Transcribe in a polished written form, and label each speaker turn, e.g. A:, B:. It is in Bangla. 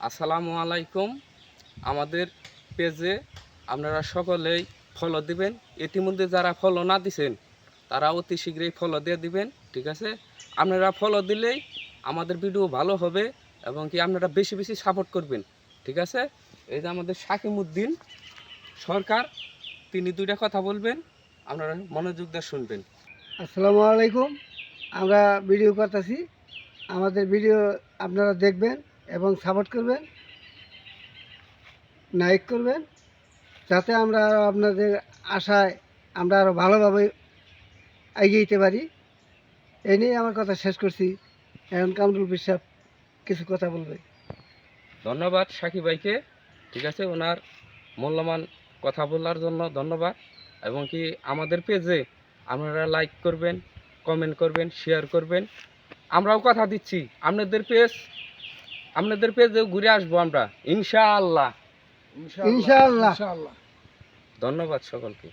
A: আসসালামু আলাইকুম। আমাদের পেজে আপনারা সকলেই ফলো দিবেন। ইতিমধ্যে যারা ফলো না দিছেন তারা অতি শীঘ্রই ফলো দিয়ে দিবেন, ঠিক আছে? আপনারা ফলো দিলেই আমাদের ভিডিও ভালো হবে এবং কি আপনারা বেশি বেশি সাপোর্ট করবেন, ঠিক আছে? এই যে আমাদের শাকিমউদ্দিন সরকার, তিনি দুইটা কথা বলবেন, আপনারা মনোযোগ দিয়ে শুনবেন।
B: আসসালামু আলাইকুম। আমরা ভিডিও করতেছি, আমাদের ভিডিও আপনারা দেখবেন এবং সাপোর্ট করবেন, লাইক করবেন, যাতে আমরা আরও আপনাদের আশায় আমরা আরও ভালোভাবে এগিয়ে যেতে পারি। এই নিয়ে আমার কথা শেষ করছি। এখন কামরুল বিশ্বাস কিছু কথা বলবে।
A: ধন্যবাদ সাকিব ভাইকে, ঠিক আছে, ওনার মূল্যবান কথা বলার জন্য ধন্যবাদ। এবং কি আমাদের পেজে আপনারা লাইক করবেন, কমেন্ট করবেন, শেয়ার করবেন। আমরাও কথা দিচ্ছি আপনাদের পেজেও ঘুরে আসবো আমরা, ইনশাআল্লাহ।
B: ইনশাআল্লাহ।
A: ধন্যবাদ সকলকে।